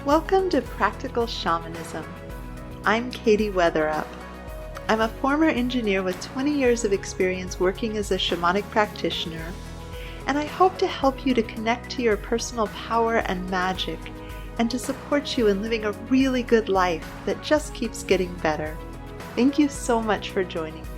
Welcome to Practical Shamanism. I'm Katie Weatherup. I'm a former engineer with 20 years of experience working as a shamanic practitioner, and I hope to help you to connect to your personal power and magic and to support you in living a really good life that just keeps getting better. Thank you so much for joining me.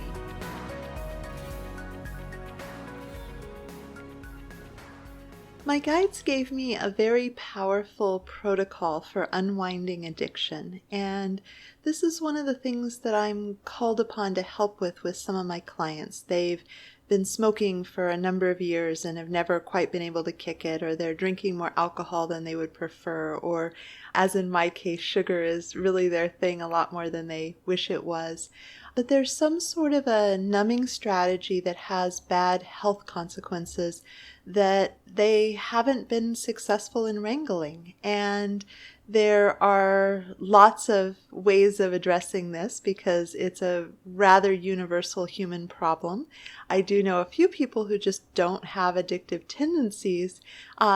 My guides gave me a very powerful protocol for unwinding addiction, and this is one of the things that I'm called upon to help with some of my clients. They've been smoking for a number of years and have never quite been able to kick it, or they're drinking more alcohol than they would prefer, or as in my case, sugar is really their thing a lot more than they wish it was. But there's some sort of a numbing strategy that has bad health consequences that they haven't been successful in wrangling. And there are lots of ways of addressing this because it's a rather universal human problem. I do know a few people who just don't have addictive tendencies.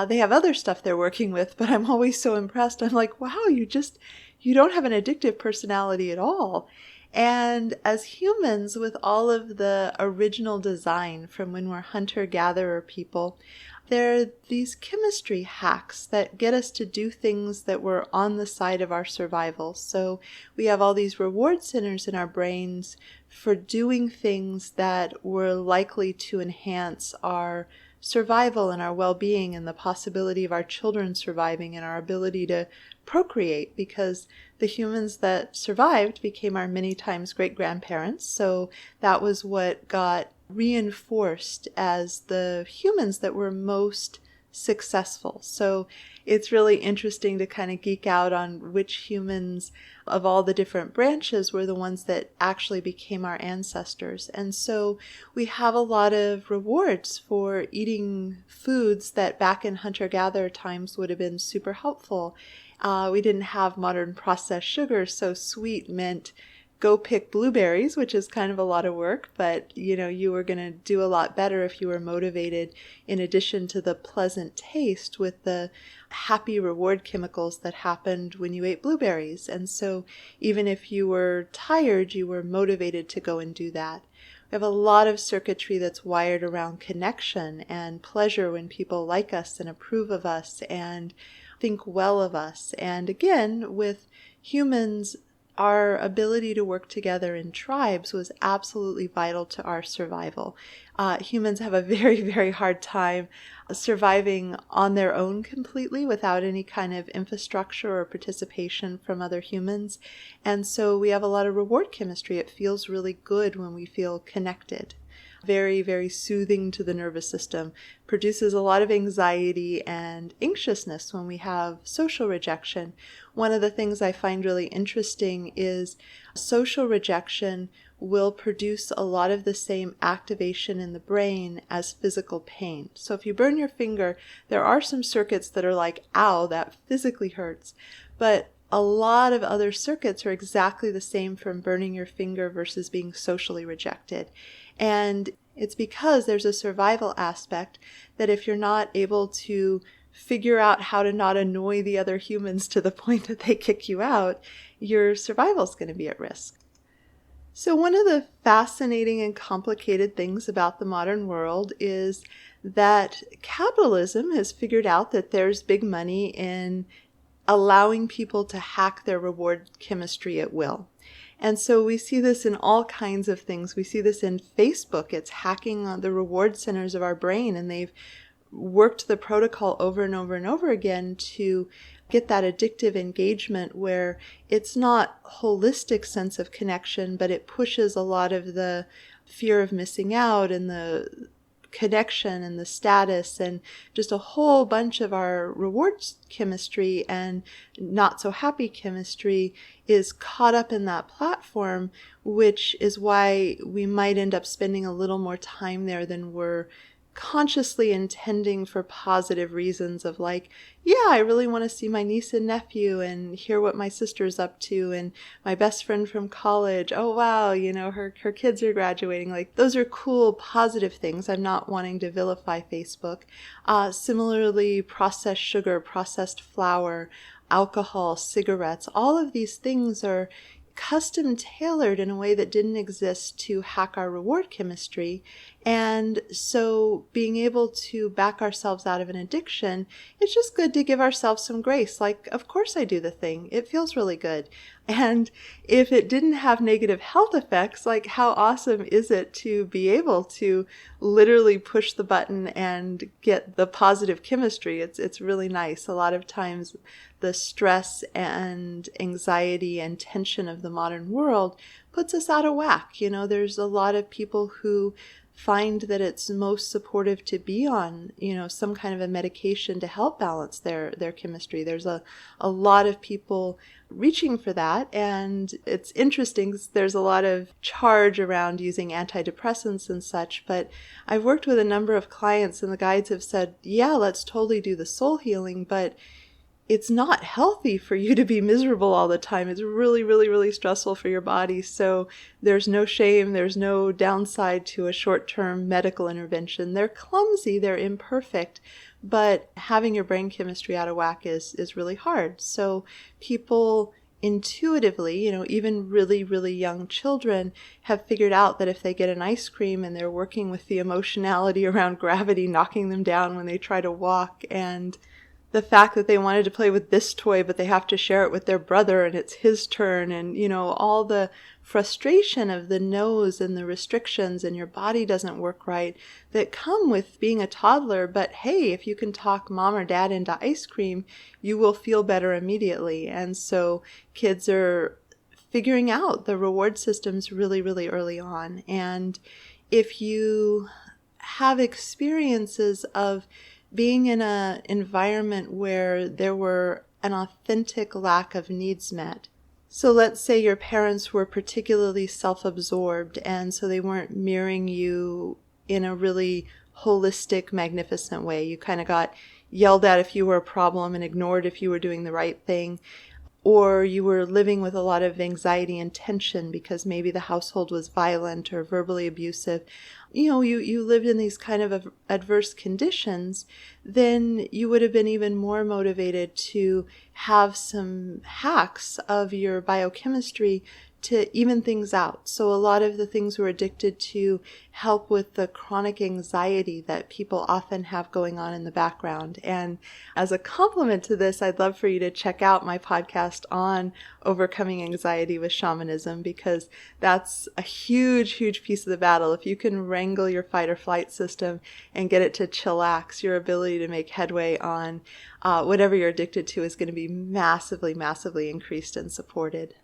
They have other stuff they're working with, but I'm always so impressed. I'm like, wow, you don't have an addictive personality at all. And as humans, with all of the original design from when we're hunter-gatherer people, there are these chemistry hacks that get us to do things that were on the side of our survival. So we have all these reward centers in our brains for doing things that were likely to enhance our survival and our well-being and the possibility of our children surviving and our ability to procreate, because the humans that survived became our many times great-grandparents. So that was what got reinforced as the humans that were most successful. So it's really interesting to kind of geek out on which humans of all the different branches were the ones that actually became our ancestors. And so we have a lot of rewards for eating foods that back in hunter-gatherer times would have been super helpful. We didn't have modern processed sugar, so sweet meant go pick blueberries, which is kind of a lot of work, but you were going to do a lot better if you were motivated, in addition to the pleasant taste, with the happy reward chemicals that happened when you ate blueberries. And so even if you were tired, you were motivated to go and do that. We have a lot of circuitry that's wired around connection and pleasure when people like us and approve of us and think well of us. And again, with humans, our ability to work together in tribes was absolutely vital to our survival. Humans have a very, very hard time surviving on their own completely without any kind of infrastructure or participation from other humans. And so we have a lot of reward chemistry. It feels really good when we feel connected. Very, very soothing to the nervous system, produces a lot of anxiety and anxiousness when we have social rejection. One of the things I find really interesting is social rejection will produce a lot of the same activation in the brain as physical pain. So if you burn your finger, there are some circuits that are like, ow, that physically hurts. But a lot of other circuits are exactly the same from burning your finger versus being socially rejected. And it's because there's a survival aspect that if you're not able to figure out how to not annoy the other humans to the point that they kick you out, your survival is going to be at risk. So one of the fascinating and complicated things about the modern world is that capitalism has figured out that there's big money in allowing people to hack their reward chemistry at will. And so we see this in all kinds of things. We see this in Facebook. It's hacking the reward centers of our brain, and they've worked the protocol over and over and over again to get that addictive engagement where it's not holistic sense of connection, but it pushes a lot of the fear of missing out and the connection and the status and just a whole bunch of our rewards chemistry and not so happy chemistry is caught up in that platform, which is why we might end up spending a little more time there than we're consciously intending for positive reasons of like, yeah, I really want to see my niece and nephew and hear what my sister's up to and my best friend from college. Oh, wow, her kids are graduating. Like, those are cool, positive things. I'm not wanting to vilify Facebook. Similarly, processed sugar, processed flour, alcohol, cigarettes, all of these things are custom tailored in a way that didn't exist to hack our reward chemistry. And so being able to back ourselves out of an addiction, it's just good to give ourselves some grace. Like, of course I do the thing. It feels really good. And if it didn't have negative health effects, like how awesome is it to be able to literally push the button and get the positive chemistry? It's really nice. A lot of times the stress and anxiety and tension of the modern world puts us out of whack. There's a lot of people who find that it's most supportive to be on, some kind of a medication to help balance their chemistry. There's a lot of people reaching for that, and it's interesting 'cause there's a lot of charge around using antidepressants and such, but I've worked with a number of clients and the guides have said, yeah, let's totally do the soul healing, but it's not healthy for you to be miserable all the time. It's really, really, really stressful for your body. So there's no shame. There's no downside to a short-term medical intervention. They're clumsy. They're imperfect. But having your brain chemistry out of whack is really hard. So people intuitively, even really, really young children have figured out that if they get an ice cream and they're working with the emotionality around gravity, knocking them down when they try to walk, and the fact that they wanted to play with this toy, but they have to share it with their brother and it's his turn, and, all the frustration of the no's and the restrictions and your body doesn't work right that come with being a toddler. But hey, if you can talk mom or dad into ice cream, you will feel better immediately. And so kids are figuring out the reward systems really, really early on. And if you have experiences of being in an environment where there were an authentic lack of needs met. So let's say your parents were particularly self-absorbed, and so they weren't mirroring you in a really holistic, magnificent way. You kind of got yelled at if you were a problem and ignored if you were doing the right thing. Or you were living with a lot of anxiety and tension because maybe the household was violent or verbally abusive. You lived in these kind of adverse conditions, then you would have been even more motivated to have some hacks of your biochemistry to even things out. So a lot of the things we're addicted to help with the chronic anxiety that people often have going on in the background. And as a complement to this, I'd love for you to check out my podcast on overcoming anxiety with shamanism, because that's a huge, huge piece of the battle. If you can wrangle your fight or flight system and get it to chillax, your ability to make headway on whatever you're addicted to is going to be massively, massively increased and supported.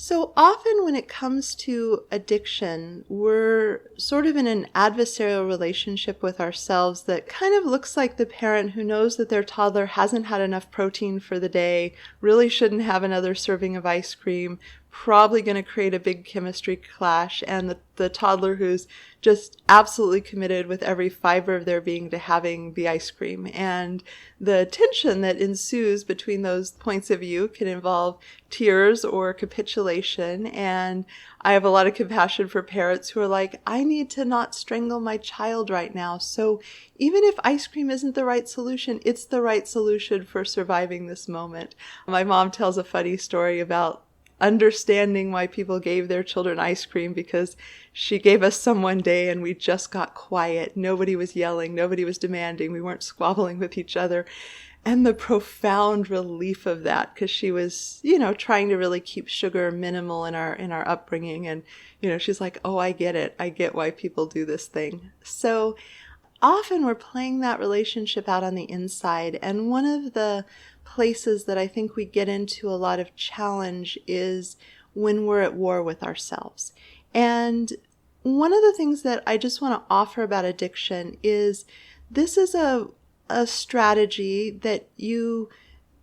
So often when it comes to addiction, we're sort of in an adversarial relationship with ourselves that kind of looks like the parent who knows that their toddler hasn't had enough protein for the day, really shouldn't have another serving of ice cream, probably going to create a big chemistry clash, and the toddler who's just absolutely committed with every fiber of their being to having the ice cream. And the tension that ensues between those points of view can involve tears or capitulation. And I have a lot of compassion for parents who are like, I need to not strangle my child right now. So even if ice cream isn't the right solution, it's the right solution for surviving this moment. My mom tells a funny story about understanding why people gave their children ice cream, because she gave us some one day and we just got quiet. Nobody was yelling. Nobody was demanding. We weren't squabbling with each other. And the profound relief of that, because she was, trying to really keep sugar minimal in our upbringing. And, she's like, oh, I get it. I get why people do this thing. So often we're playing that relationship out on the inside. And one of the places that I think we get into a lot of challenge is when we're at war with ourselves. And one of the things that I just want to offer about addiction is this is a strategy that you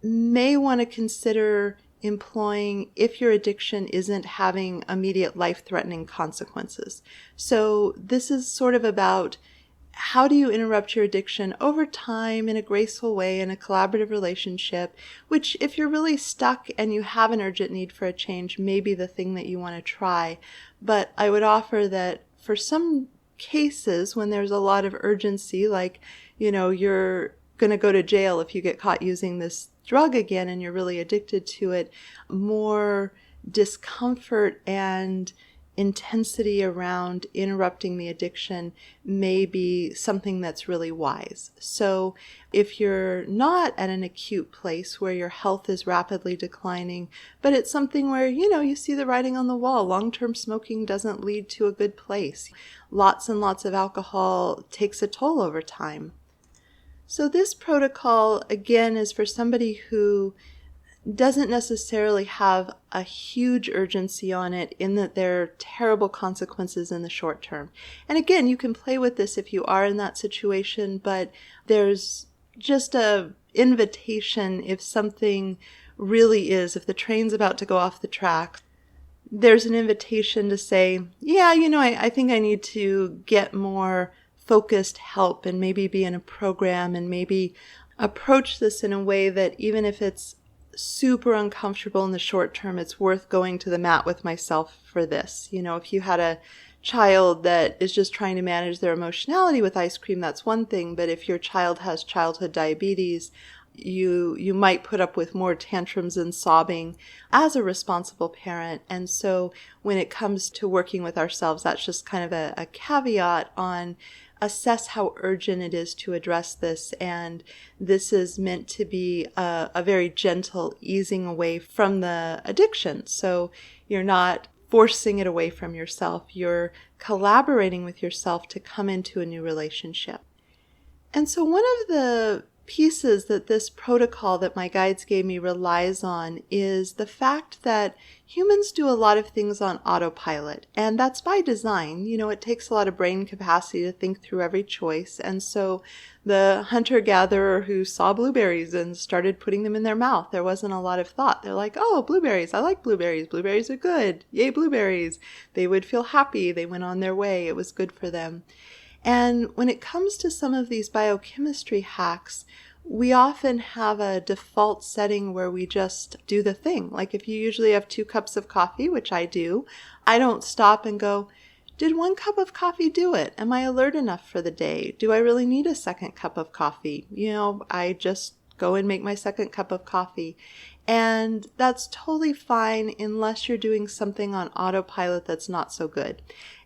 may want to consider employing if your addiction isn't having immediate life-threatening consequences. So this is sort of about how do you interrupt your addiction over time in a graceful way, in a collaborative relationship, which if you're really stuck and you have an urgent need for a change, may be the thing that you want to try. But I would offer that for some cases when there's a lot of urgency, like, you're going to go to jail if you get caught using this drug again and you're really addicted to it, more discomfort and intensity around interrupting the addiction may be something that's really wise. So if you're not at an acute place where your health is rapidly declining, but it's something where, you see the writing on the wall, long-term smoking doesn't lead to a good place. Lots and lots of alcohol takes a toll over time. So this protocol, again, is for somebody who doesn't necessarily have a huge urgency on it in that there are terrible consequences in the short term. And again, you can play with this if you are in that situation, but there's just a invitation if something really is, if the train's about to go off the track, there's an invitation to say, yeah, I think I need to get more focused help and maybe be in a program and maybe approach this in a way that even if it's super uncomfortable in the short term, it's worth going to the mat with myself for this. If you had a child that is just trying to manage their emotionality with ice cream, that's one thing. But if your child has childhood diabetes, you might put up with more tantrums and sobbing as a responsible parent. And so when it comes to working with ourselves, that's just kind of a caveat on assess how urgent it is to address this. And this is meant to be a very gentle easing away from the addiction. So you're not forcing it away from yourself. You're collaborating with yourself to come into a new relationship. And so one of the pieces that this protocol that my guides gave me relies on is the fact that humans do a lot of things on autopilot, and that's by design. It takes a lot of brain capacity to think through every choice. And so the hunter-gatherer who saw blueberries and started putting them in their mouth, there wasn't a lot of thought. They're like, oh, blueberries, I like blueberries. Blueberries are good. Yay, blueberries. They would feel happy. They went on their way. It was good for them. And when it comes to some of these biochemistry hacks, we often have a default setting where we just do the thing. Like if you usually have 2 cups of coffee, which I do, I don't stop and go, did 1 cup of coffee do it? Am I alert enough for the day? Do I really need a second cup of coffee? I just go and make my second cup of coffee. And that's totally fine unless you're doing something on autopilot that's not so good.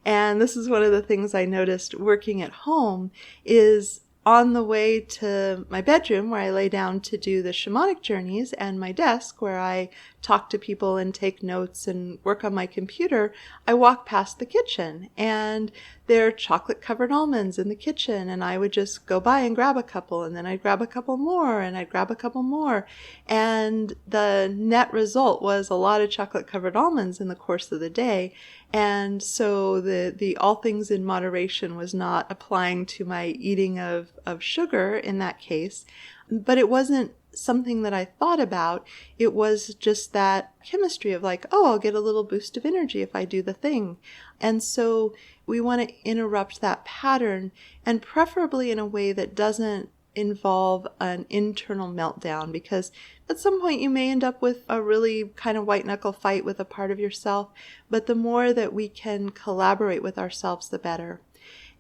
And this is one of the things I noticed working at home is on the way to my bedroom where I lay down to do the shamanic journeys and my desk where I talk to people and take notes and work on my computer, I walk past the kitchen and there are chocolate covered almonds in the kitchen, and I would just go by and grab a couple, and then I'd grab a couple more and I'd grab a couple more. And the net result was a lot of chocolate covered almonds in the course of the day. And so the all things in moderation was not applying to my eating of sugar in that case, but it wasn't something that I thought about. It was just that chemistry of like, oh, I'll get a little boost of energy if I do the thing. And so we want to interrupt that pattern, and preferably in a way that doesn't involve an internal meltdown, because at some point you may end up with a really kind of white knuckle fight with a part of yourself, but the more that we can collaborate with ourselves, the better.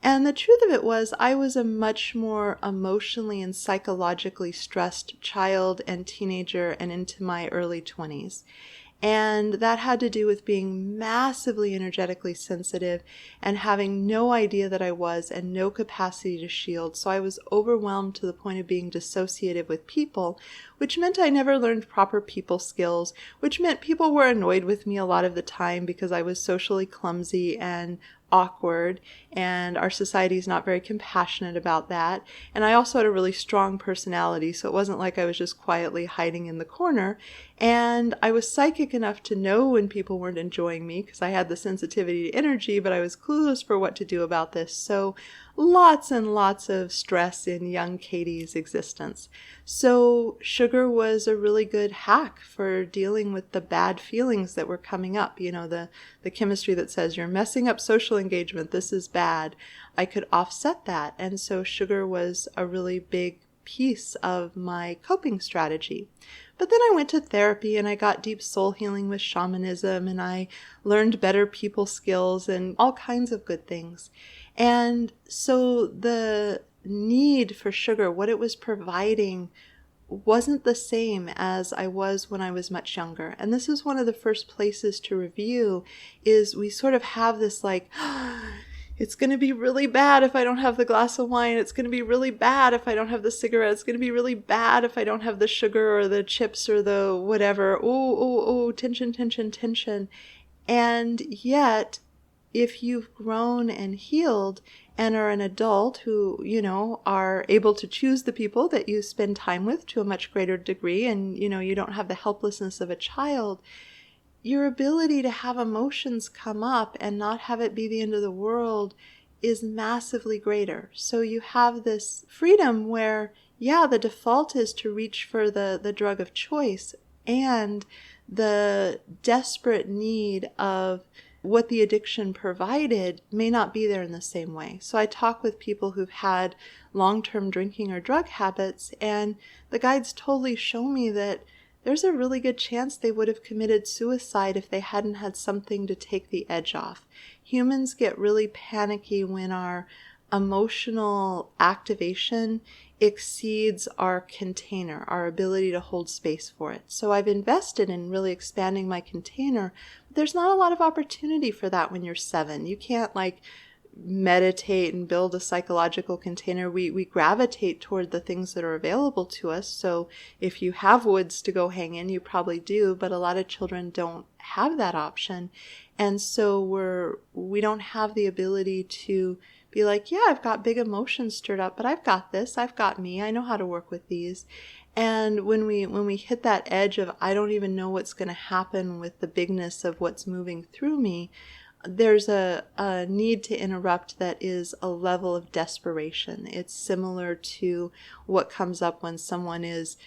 And the truth of it was, I was a much more emotionally and psychologically stressed child and teenager and into my early 20s. And that had to do with being massively energetically sensitive and having no idea that I was and no capacity to shield. So I was overwhelmed to the point of being dissociative with people, which meant I never learned proper people skills, which meant people were annoyed with me a lot of the time because I was socially clumsy and awkward, and our society is not very compassionate about that. And I also had a really strong personality, so it wasn't like I was just quietly hiding in the corner. And I was psychic enough to know when people weren't enjoying me because I had the sensitivity to energy, but I was clueless for what to do about this. So lots and lots of stress in young Katie's existence. So sugar was a really good hack for dealing with the bad feelings that were coming up. The chemistry that says you're messing up social engagement, this is bad. I could offset that. And so sugar was a really big piece of my coping strategy. But then I went to therapy and I got deep soul healing with shamanism, and I learned better people skills and all kinds of good things. And so the need for sugar, what it was providing, wasn't the same as I was when I was much younger. And this is one of the first places to review, is we sort of have this like, it's going to be really bad if I don't have the glass of wine. It's going to be really bad if I don't have the cigarette. It's going to be really bad if I don't have the sugar or the chips or the whatever. Oh, tension, tension, tension. And yet, if you've grown and healed and are an adult who, are able to choose the people that you spend time with to a much greater degree, and, you don't have the helplessness of a child, your ability to have emotions come up and not have it be the end of the world is massively greater. So you have this freedom where, the default is to reach for the drug of choice, and the desperate need of what the addiction provided may not be there in the same way. So I talk with people who've had long-term drinking or drug habits, and the guides totally show me that there's a really good chance they would have committed suicide if they hadn't had something to take the edge off. Humans get really panicky when our emotional activation exceeds our container, our ability to hold space for it. So I've invested in really expanding my container. But there's not a lot of opportunity for that when you're 7. You can't meditate and build a psychological container. We gravitate toward the things that are available to us. So if you have woods to go hang in, you probably do, but a lot of children don't have that option. And so we don't have the ability to be like, I've got big emotions stirred up, but I've got this, I've got me, I know how to work with these. And when we hit that edge of, I don't even know what's going to happen with the bigness of what's moving through me, there's a need to interrupt that is a level of desperation. It's similar to what comes up when someone is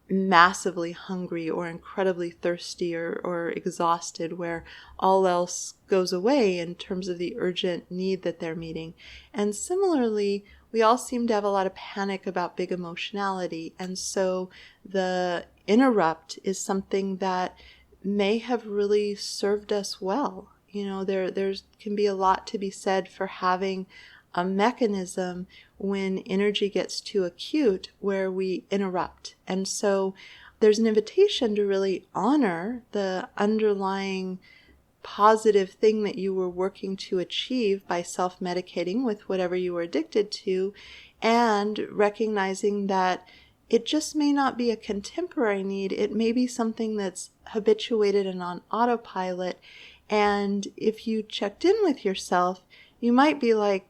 massively hungry or incredibly thirsty or exhausted, where all else goes away in terms of the urgent need that they're meeting. And similarly, we all seem to have a lot of panic about big emotionality. And so the interrupt is something that may have really served us well. There can be a lot to be said for having a mechanism when energy gets too acute where we interrupt. And so there's an invitation to really honor the underlying positive thing that you were working to achieve by self-medicating with whatever you were addicted to, and recognizing that it just may not be a contemporary need. It may be something that's habituated and on autopilot. And if you checked in with yourself, you might be like,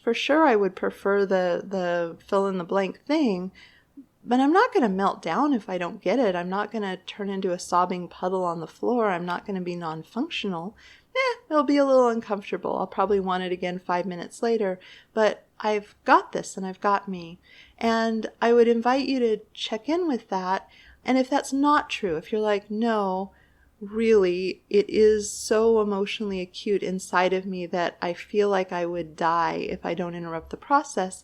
for sure I would prefer the fill in the blank thing, but I'm not going to melt down if I don't get it. I'm not going to turn into a sobbing puddle on the floor. I'm not going to be non-functional. It'll be a little uncomfortable. I'll probably want it again 5 minutes later, but I've got this and I've got me. And I would invite you to check in with that. And if that's not true, if you're like, no, really, it is so emotionally acute inside of me that I feel like I would die if I don't interrupt the process,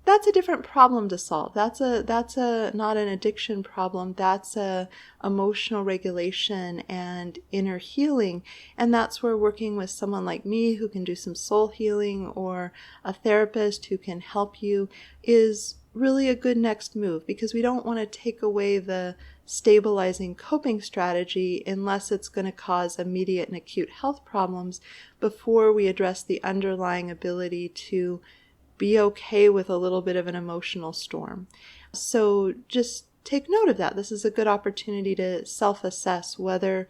that's a different problem to solve. That's not an addiction problem. That's a emotional regulation and inner healing. And that's where working with someone like me who can do some soul healing, or a therapist who can help you, is really a good next move, because we don't want to take away the stabilizing coping strategy unless it's going to cause immediate and acute health problems before we address the underlying ability to be okay with a little bit of an emotional storm. So just take note of that. This is a good opportunity to self-assess whether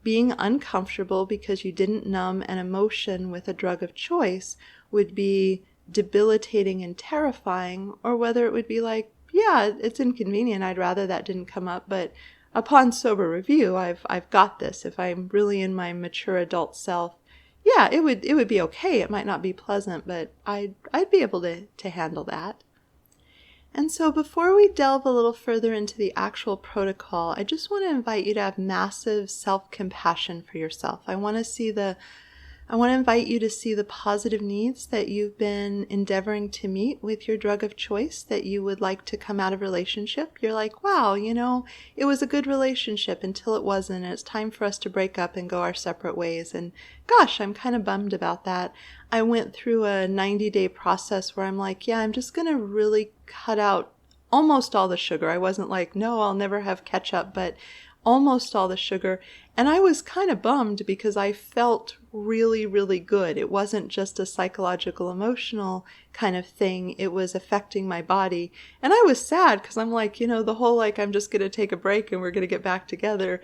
being uncomfortable because you didn't numb an emotion with a drug of choice would be debilitating and terrifying, or whether it would be like, it's inconvenient, I'd rather that didn't come up, but upon sober review, I've got this. If I'm really in my mature adult self, it would be okay. It might not be pleasant, but I'd be able to handle that. And so before we delve a little further into the actual protocol, I just want to invite you to have massive self-compassion for yourself. I want to see the I want to invite you to see the positive needs that you've been endeavoring to meet with your drug of choice that you would like to come out of relationship. You're like, wow, it was a good relationship until it wasn't, and it's time for us to break up and go our separate ways. And gosh, I'm kind of bummed about that. I went through a 90-day process where I'm like, yeah, I'm just going to really cut out almost all the sugar. I wasn't like, no, I'll never have ketchup, but almost all the sugar. And I was kind of bummed because I felt really, really good. It wasn't just a psychological, emotional kind of thing. It was affecting my body. And I was sad because I'm like, the whole like, I'm just going to take a break and we're going to get back together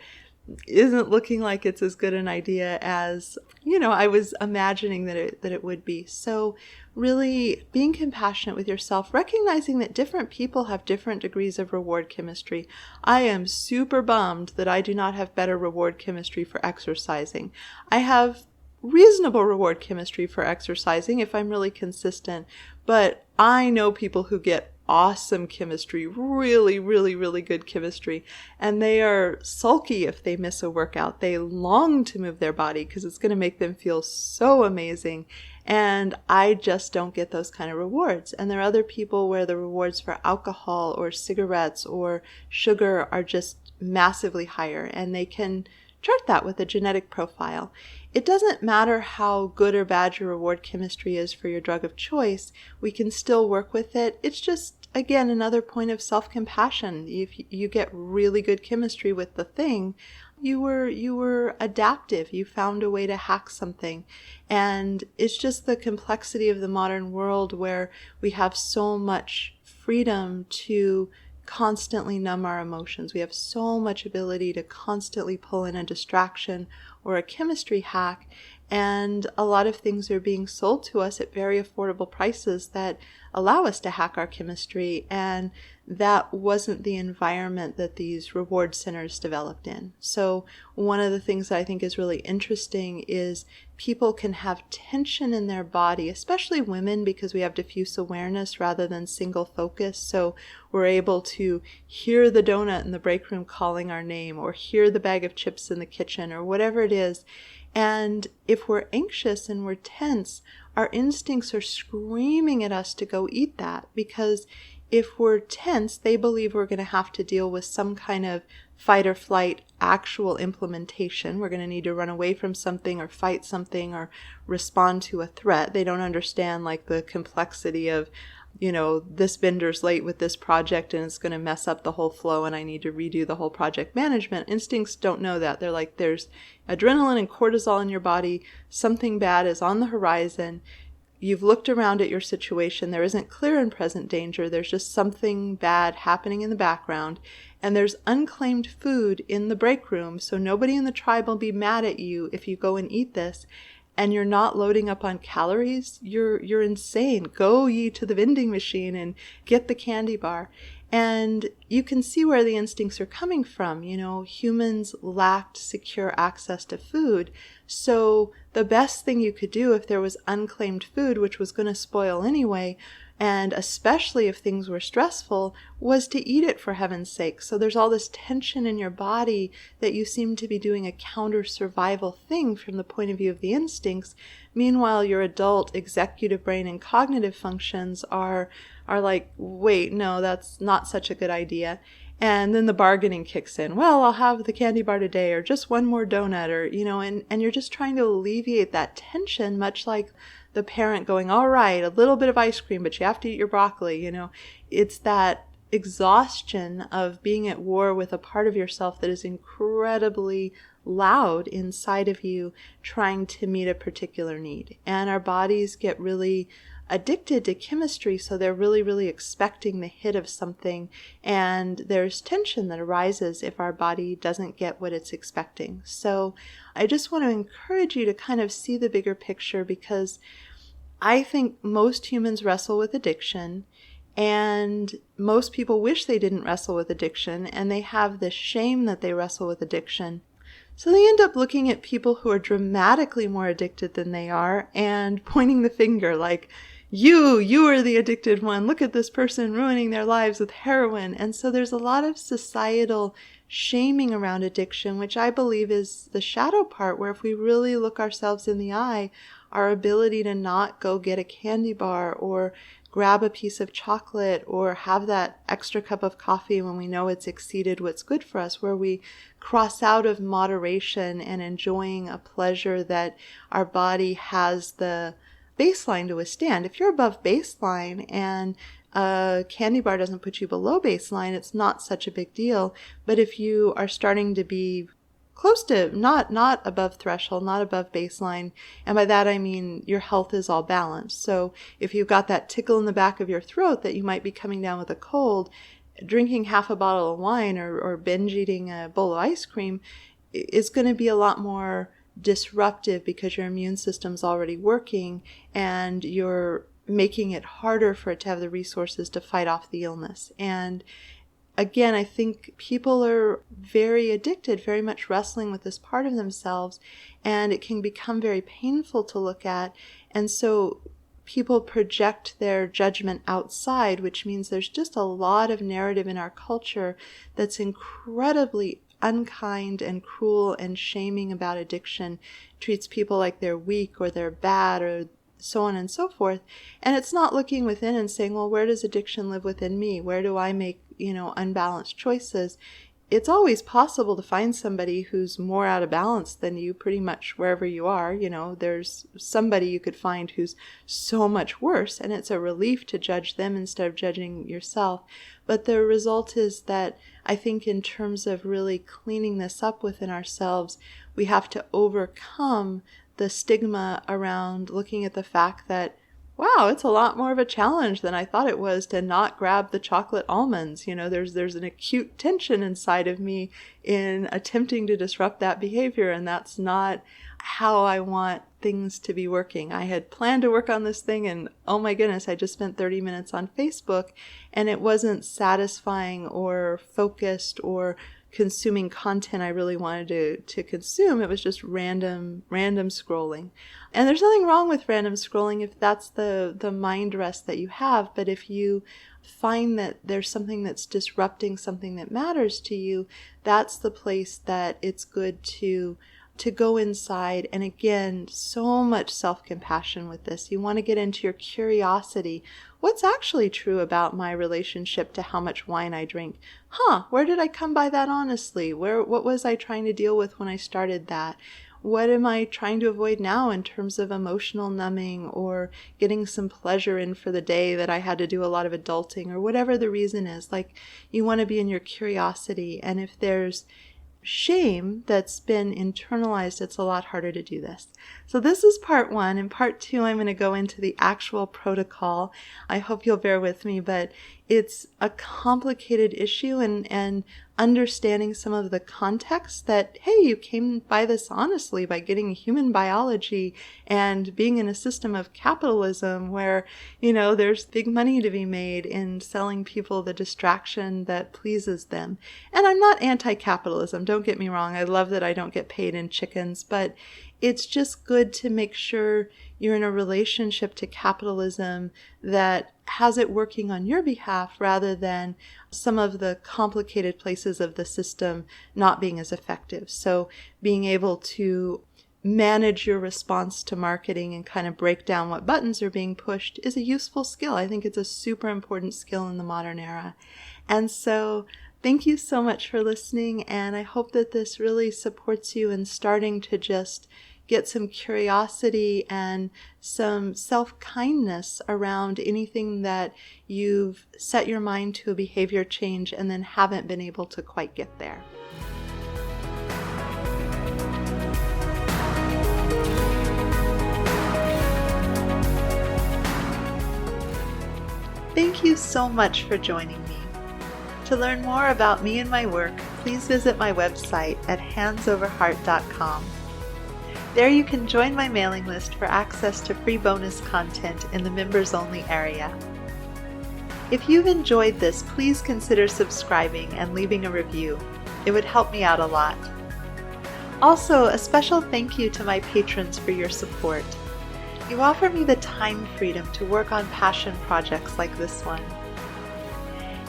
isn't looking like it's as good an idea as, I was imagining that it would be. So really being compassionate with yourself, recognizing that different people have different degrees of reward chemistry. I am super bummed that I do not have better reward chemistry for exercising. I have reasonable reward chemistry for exercising if I'm really consistent, but I know people who get awesome chemistry, really, really, really good chemistry. And they are sulky if they miss a workout. They long to move their body because it's going to make them feel so amazing. And I just don't get those kind of rewards. And there are other people where the rewards for alcohol or cigarettes or sugar are just massively higher, and they can chart that with a genetic profile. It doesn't matter how good or bad your reward chemistry is for your drug of choice. We can still work with it. It's just, again, another point of self-compassion. If you get really good chemistry with the thing, you were adaptive. You found a way to hack something. And it's just the complexity of the modern world where we have so much freedom to constantly numb our emotions. We have so much ability to constantly pull in a distraction or a chemistry hack, and a lot of things are being sold to us at very affordable prices that allow us to hack our chemistry, and that wasn't the environment that these reward centers developed in. So one of the things that I think is really interesting is people can have tension in their body, especially women, because we have diffuse awareness rather than single focus. So we're able to hear the donut in the break room calling our name, or hear the bag of chips in the kitchen, or whatever it is. And if we're anxious and we're tense, our instincts are screaming at us to go eat that, because if we're tense, they believe we're going to have to deal with some kind of fight or flight actual implementation. We're going to need to run away from something or fight something or respond to a threat. They don't understand like the complexity of, this vendor's late with this project and it's going to mess up the whole flow and I need to redo the whole project management. Instincts don't know that. They're like, there's adrenaline and cortisol in your body. Something bad is on the horizon. You've looked around at your situation. There isn't clear and present danger. There's just something bad happening in the background. And there's unclaimed food in the break room, so nobody in the tribe will be mad at you if you go and eat this. And you're not loading up on calories. You're insane. Go ye to the vending machine and get the candy bar. And you can see where the instincts are coming from. Humans lacked secure access to food. So the best thing you could do if there was unclaimed food, which was going to spoil anyway, and especially if things were stressful, was to eat it, for heaven's sake. So there's all this tension in your body that you seem to be doing a counter-survival thing from the point of view of the instincts. Meanwhile, your adult executive brain and cognitive functions are like, wait, no, that's not such a good idea. And then the bargaining kicks in. Well, I'll have the candy bar today, or just one more donut, or, and you're just trying to alleviate that tension, much like the parent going, all right, a little bit of ice cream, but you have to eat your broccoli. It's that exhaustion of being at war with a part of yourself that is incredibly loud inside of you, trying to meet a particular need. And our bodies get really addicted to chemistry, so they're really, really expecting the hit of something, and there's tension that arises if our body doesn't get what it's expecting. So I just want to encourage you to kind of see the bigger picture, because I think most humans wrestle with addiction, and most people wish they didn't wrestle with addiction, and they have this shame that they wrestle with addiction. So they end up looking at people who are dramatically more addicted than they are and pointing the finger like, you are the addicted one. Look at this person ruining their lives with heroin. And so there's a lot of societal shaming around addiction, which I believe is the shadow part, where if we really look ourselves in the eye, our ability to not go get a candy bar or grab a piece of chocolate or have that extra cup of coffee when we know it's exceeded what's good for us, where we cross out of moderation and enjoying a pleasure that our body has the baseline to withstand. If you're above baseline and a candy bar doesn't put you below baseline, it's not such a big deal. But if you are starting to be close to, not above threshold, not above baseline, and by that I mean your health is all balanced. So if you've got that tickle in the back of your throat that you might be coming down with a cold, drinking half a bottle of wine or binge eating a bowl of ice cream is going to be a lot more disruptive, because your immune system's already working and you're making it harder for it to have the resources to fight off the illness. And again, I think people are very addicted, very much wrestling with this part of themselves, and it can become very painful to look at. And so people project their judgment outside, which means there's just a lot of narrative in our culture that's incredibly unkind and cruel and shaming about addiction, treats people like they're weak or they're bad or so on and so forth. And it's not looking within and saying, well, where does addiction live within me? Where do I make, unbalanced choices? It's always possible to find somebody who's more out of balance than you pretty much wherever you are. There's somebody you could find who's so much worse, and it's a relief to judge them instead of judging yourself. But the result is that I think in terms of really cleaning this up within ourselves, we have to overcome the stigma around looking at the fact that, wow, it's a lot more of a challenge than I thought it was to not grab the chocolate almonds. There's an acute tension inside of me in attempting to disrupt that behavior, and that's not how I want things to be working. I had planned to work on this thing, and oh my goodness, I just spent 30 minutes on Facebook, and it wasn't satisfying or focused or consuming content I really wanted to consume. It was just random scrolling. And there's nothing wrong with random scrolling if that's the mind rest that you have. But if you find that there's something that's disrupting something that matters to you, that's the place that it's good to go inside. And again, so much self-compassion with this. You want to get into your curiosity. What's actually true about my relationship to how much wine I drink? Where did I come by that honestly? What was I trying to deal with when I started that? What am I trying to avoid now in terms of emotional numbing or getting some pleasure in for the day that I had to do a lot of adulting, or whatever the reason is? Like, you want to be in your curiosity. And if there's shame that's been internalized, it's a lot harder to do this. So this is part one. In part two, I'm going to go into the actual protocol. I hope you'll bear with me, but it's a complicated issue, and understanding some of the context that, hey, you came by this honestly by getting human biology and being in a system of capitalism where, there's big money to be made in selling people the distraction that pleases them. And I'm not anti-capitalism, don't get me wrong. I love that I don't get paid in chickens, but it's just good to make sure you're in a relationship to capitalism that has it working on your behalf rather than some of the complicated places of the system not being as effective. So being able to manage your response to marketing and kind of break down what buttons are being pushed is a useful skill. I think it's a super important skill in the modern era. And so thank you so much for listening, and I hope that this really supports you in starting to just get some curiosity and some self-kindness around anything that you've set your mind to a behavior change and then haven't been able to quite get there. Thank you so much for joining me. To learn more about me and my work, please visit my website at handsoverheart.com. There you can join my mailing list for access to free bonus content in the members-only area. If you've enjoyed this, please consider subscribing and leaving a review. It would help me out a lot. Also, a special thank you to my patrons for your support. You offer me the time freedom to work on passion projects like this one.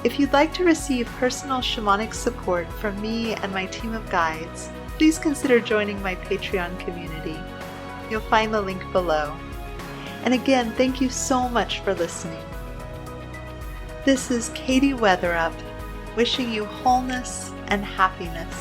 If you'd like to receive personal shamanic support from me and my team of guides, please consider joining my Patreon community. You'll find the link below. And again, thank you so much for listening. This is Katie Weatherup, wishing you wholeness and happiness.